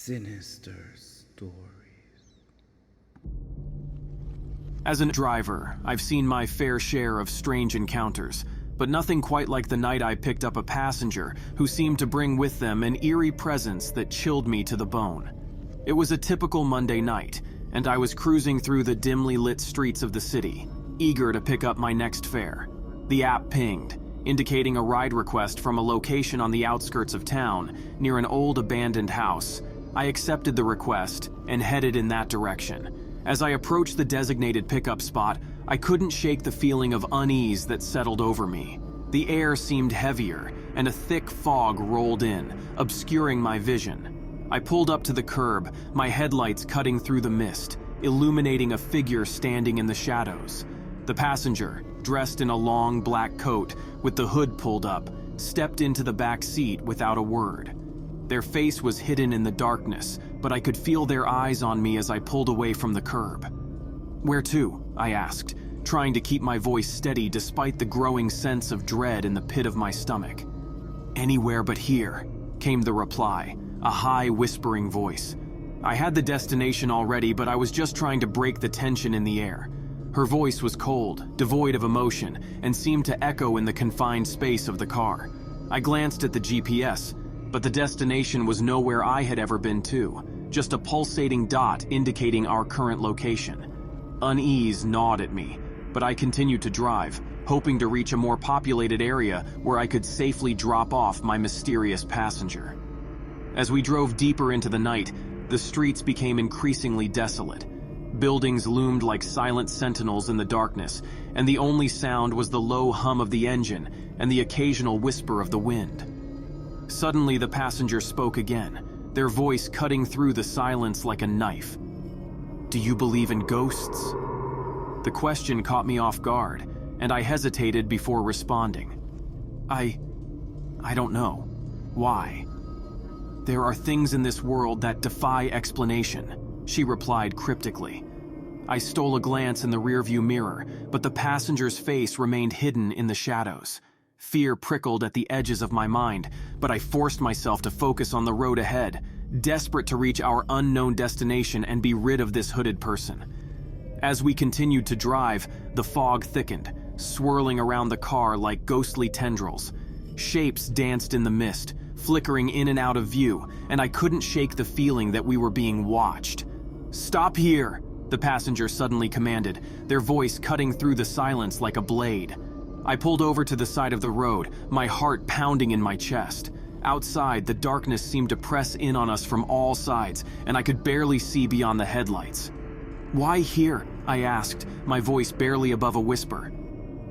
Sinister stories. As a driver, I've seen my fair share of strange encounters, but nothing quite like the night I picked up a passenger who seemed to bring with them an eerie presence that chilled me to the bone. It was a typical Monday night, and I was cruising through the dimly lit streets of the city, eager to pick up my next fare. The app pinged, indicating a ride request from a location on the outskirts of town, near an old abandoned house. I accepted the request and headed in that direction. As I approached the designated pickup spot, I couldn't shake the feeling of unease that settled over me. The air seemed heavier, and a thick fog rolled in, obscuring my vision. I pulled up to the curb, my headlights cutting through the mist, illuminating a figure standing in the shadows. The passenger, dressed in a long black coat with the hood pulled up, stepped into the back seat without a word. Their face was hidden in the darkness, but I could feel their eyes on me as I pulled away from the curb. "Where to?" I asked, trying to keep my voice steady despite the growing sense of dread in the pit of my stomach. "Anywhere but here," came the reply, a high, whispering voice. I had the destination already, but I was just trying to break the tension in the air. Her voice was cold, devoid of emotion, and seemed to echo in the confined space of the car. I glanced at the GPS, but the destination was nowhere I had ever been to, just a pulsating dot indicating our current location. Unease gnawed at me, but I continued to drive, hoping to reach a more populated area where I could safely drop off my mysterious passenger. As we drove deeper into the night, the streets became increasingly desolate. Buildings loomed like silent sentinels in the darkness, and the only sound was the low hum of the engine and the occasional whisper of the wind. Suddenly, the passenger spoke again, their voice cutting through the silence like a knife. "Do you believe in ghosts?" The question caught me off guard, and I hesitated before responding. I don't know. Why? "There are things in this world that defy explanation," she replied cryptically. I stole a glance in the rearview mirror, but the passenger's face remained hidden in the shadows. Fear prickled at the edges of my mind, but I forced myself to focus on the road ahead, desperate to reach our unknown destination and be rid of this hooded person. As we continued to drive, the fog thickened, swirling around the car like ghostly tendrils. Shapes danced in the mist, flickering in and out of view, and I couldn't shake the feeling that we were being watched. "Stop here!" the passenger suddenly commanded, their voice cutting through the silence like a blade. I pulled over to the side of the road, my heart pounding in my chest. Outside, the darkness seemed to press in on us from all sides, and I could barely see beyond the headlights. "Why here?" I asked, my voice barely above a whisper.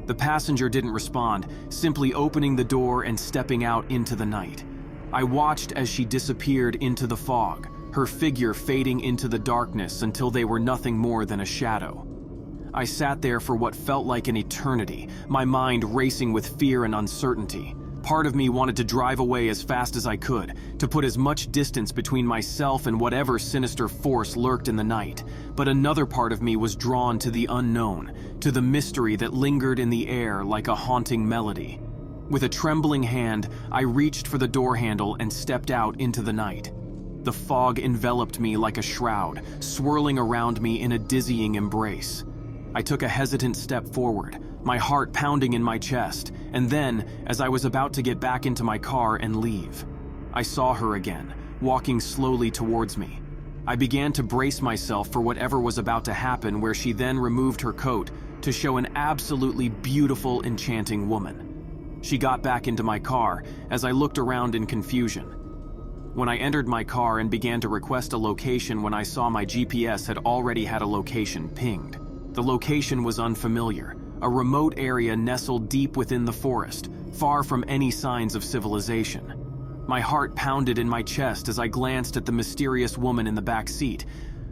The passenger didn't respond, simply opening the door and stepping out into the night. I watched as she disappeared into the fog, her figure fading into the darkness until they were nothing more than a shadow. I sat there for what felt like an eternity, my mind racing with fear and uncertainty. Part of me wanted to drive away as fast as I could, to put as much distance between myself and whatever sinister force lurked in the night. But another part of me was drawn to the unknown, to the mystery that lingered in the air like a haunting melody. With a trembling hand, I reached for the door handle and stepped out into the night. The fog enveloped me like a shroud, swirling around me in a dizzying embrace. I took a hesitant step forward, my heart pounding in my chest, and then, as I was about to get back into my car and leave, I saw her again, walking slowly towards me. I began to brace myself for whatever was about to happen, where she then removed her coat to show an absolutely beautiful, enchanting woman. She got back into my car as I looked around in confusion. When I entered my car and began to request a location, when I saw my GPS had already had a location pinged. The location was unfamiliar, a remote area nestled deep within the forest, far from any signs of civilization. My heart pounded in my chest as I glanced at the mysterious woman in the back seat.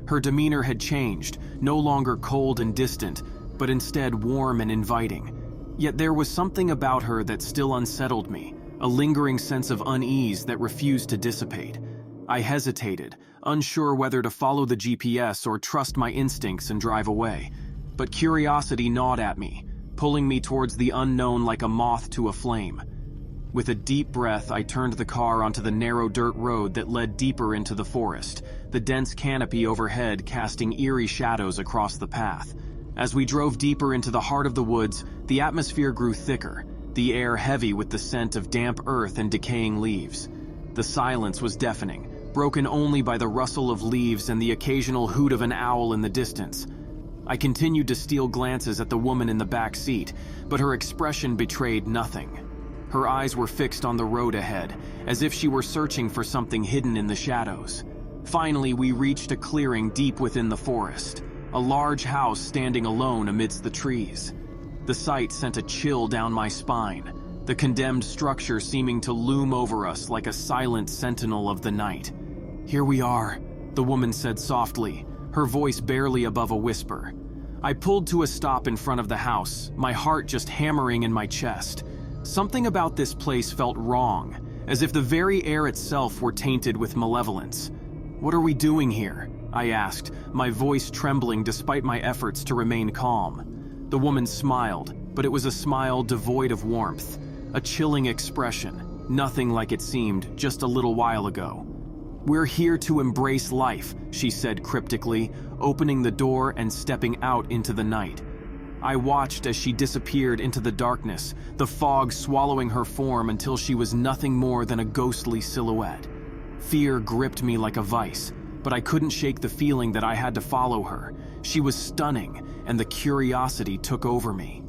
Her demeanor had changed, no longer cold and distant, but instead warm and inviting. Yet there was something about her that still unsettled me, a lingering sense of unease that refused to dissipate. I hesitated, unsure whether to follow the GPS or trust my instincts and drive away. But curiosity gnawed at me, pulling me towards the unknown like a moth to a flame. With a deep breath, I turned the car onto the narrow dirt road that led deeper into the forest, the dense canopy overhead casting eerie shadows across the path. As we drove deeper into the heart of the woods, the atmosphere grew thicker, the air heavy with the scent of damp earth and decaying leaves. The silence was deafening, broken only by the rustle of leaves and the occasional hoot of an owl in the distance. I continued to steal glances at the woman in the back seat, but her expression betrayed nothing. Her eyes were fixed on the road ahead, as if she were searching for something hidden in the shadows. Finally, we reached a clearing deep within the forest, a large house standing alone amidst the trees. The sight sent a chill down my spine, the condemned structure seeming to loom over us like a silent sentinel of the night. "Here we are," the woman said softly, her voice barely above a whisper. I pulled to a stop in front of the house, my heart just hammering in my chest. Something about this place felt wrong, as if the very air itself were tainted with malevolence. "What are we doing here?" I asked, my voice trembling despite my efforts to remain calm. The woman smiled, but it was a smile devoid of warmth, a chilling expression, nothing like it seemed just a little while ago. "We're here to embrace life," she said cryptically, opening the door and stepping out into the night. I watched as she disappeared into the darkness, the fog swallowing her form until she was nothing more than a ghostly silhouette. Fear gripped me like a vice, but I couldn't shake the feeling that I had to follow her. She was stunning, and the curiosity took over me.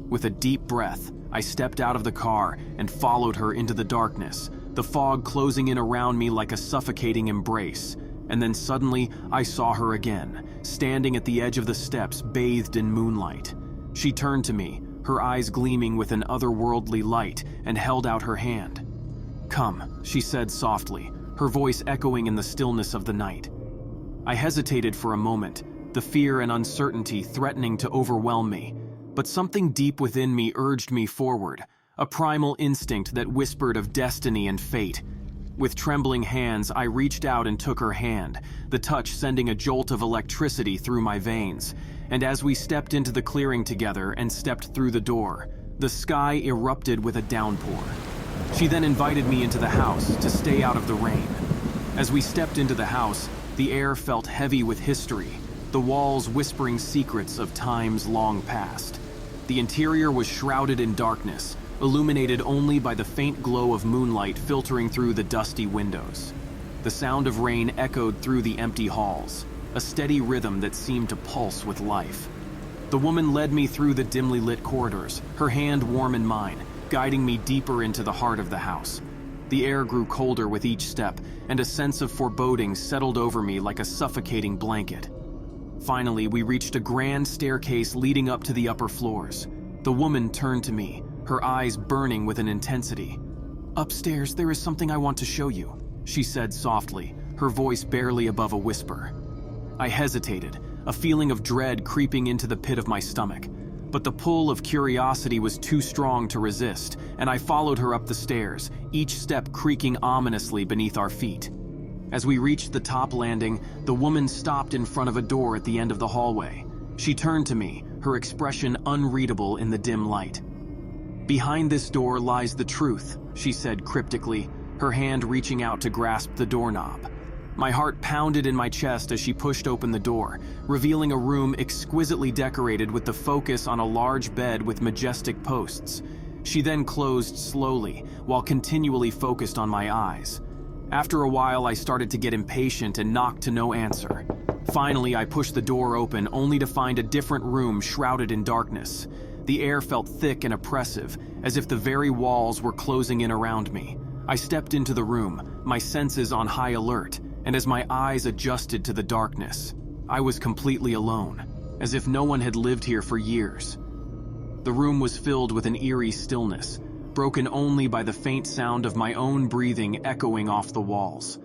With a deep breath, I stepped out of the car and followed her into the darkness, the fog closing in around me like a suffocating embrace. And then suddenly, I saw her again, standing at the edge of the steps, bathed in moonlight. She turned to me, her eyes gleaming with an otherworldly light, and held out her hand. "Come," she said softly, her voice echoing in the stillness of the night. I hesitated for a moment, the fear and uncertainty threatening to overwhelm me. But something deep within me urged me forward, a primal instinct that whispered of destiny and fate. With trembling hands, I reached out and took her hand, the touch sending a jolt of electricity through my veins. And as we stepped into the clearing together and stepped through the door, the sky erupted with a downpour. She then invited me into the house to stay out of the rain. As we stepped into the house, the air felt heavy with history, the walls whispering secrets of times long past. The interior was shrouded in darkness, illuminated only by the faint glow of moonlight filtering through the dusty windows. The sound of rain echoed through the empty halls, a steady rhythm that seemed to pulse with life. The woman led me through the dimly lit corridors, her hand warm in mine, guiding me deeper into the heart of the house. The air grew colder with each step, and a sense of foreboding settled over me like a suffocating blanket. Finally, we reached a grand staircase leading up to the upper floors. The woman turned to me, her eyes burning with an intensity. "Upstairs, there is something I want to show you," she said softly, her voice barely above a whisper. I hesitated, a feeling of dread creeping into the pit of my stomach. But the pull of curiosity was too strong to resist, and I followed her up the stairs, each step creaking ominously beneath our feet. As we reached the top landing, the woman stopped in front of a door at the end of the hallway. She turned to me, her expression unreadable in the dim light. "Behind this door lies the truth," she said cryptically, her hand reaching out to grasp the doorknob. My heart pounded in my chest as she pushed open the door, revealing a room exquisitely decorated with the focus on a large bed with majestic posts. She then closed slowly, while continually focused on my eyes. After a while, I started to get impatient and knocked to no answer. Finally, I pushed the door open, only to find a different room shrouded in darkness. The air felt thick and oppressive, as if the very walls were closing in around me. I stepped into the room, my senses on high alert, and as my eyes adjusted to the darkness, I was completely alone, as if no one had lived here for years. The room was filled with an eerie stillness, broken only by the faint sound of my own breathing echoing off the walls.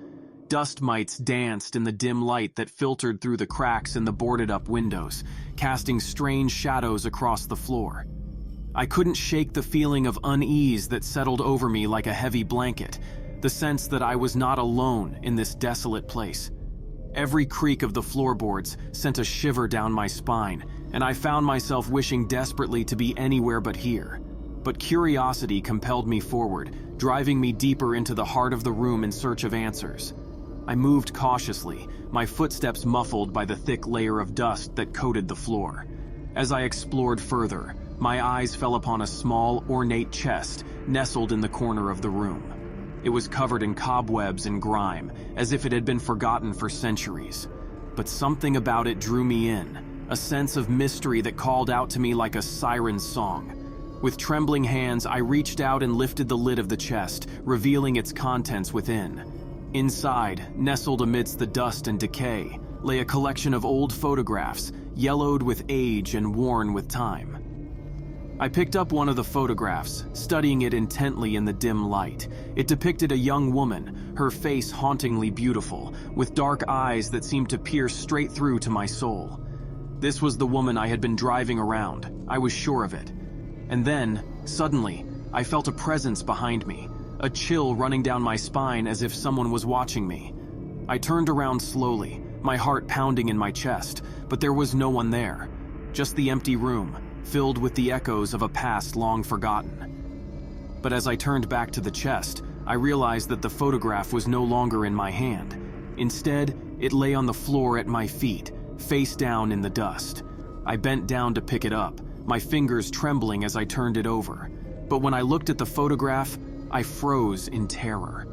Dust mites danced in the dim light that filtered through the cracks in the boarded-up windows, casting strange shadows across the floor. I couldn't shake the feeling of unease that settled over me like a heavy blanket, the sense that I was not alone in this desolate place. Every creak of the floorboards sent a shiver down my spine, and I found myself wishing desperately to be anywhere but here. but curiosity compelled me forward, driving me deeper into the heart of the room in search of answers. I moved cautiously, my footsteps muffled by the thick layer of dust that coated the floor. As I explored further, my eyes fell upon a small, ornate chest nestled in the corner of the room. It was covered in cobwebs and grime, as if it had been forgotten for centuries. But something about it drew me in, a sense of mystery that called out to me like a siren's song. With trembling hands, I reached out and lifted the lid of the chest, revealing its contents within. Inside, nestled amidst the dust and decay, lay a collection of old photographs, yellowed with age and worn with time. I picked up one of the photographs, studying it intently in the dim light. It depicted a young woman, her face hauntingly beautiful, with dark eyes that seemed to pierce straight through to my soul. This was the woman I had been driving around. I was sure of it. And then, suddenly, I felt a presence behind me, a chill running down my spine as if someone was watching me. I turned around slowly, my heart pounding in my chest, but there was no one there. Just the empty room, filled with the echoes of a past long forgotten. But as I turned back to the chest, I realized that the photograph was no longer in my hand. Instead, it lay on the floor at my feet, face down in the dust. I bent down to pick it up, my fingers trembling as I turned it over. But when I looked at the photograph, I froze in terror.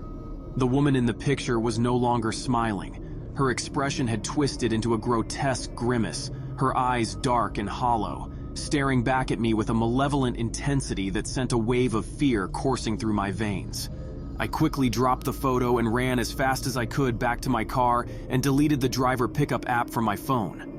The woman in the picture was no longer smiling. Her expression had twisted into a grotesque grimace, her eyes dark and hollow, staring back at me with a malevolent intensity that sent a wave of fear coursing through my veins. I quickly dropped the photo and ran as fast as I could back to my car and deleted the driver pickup app from my phone.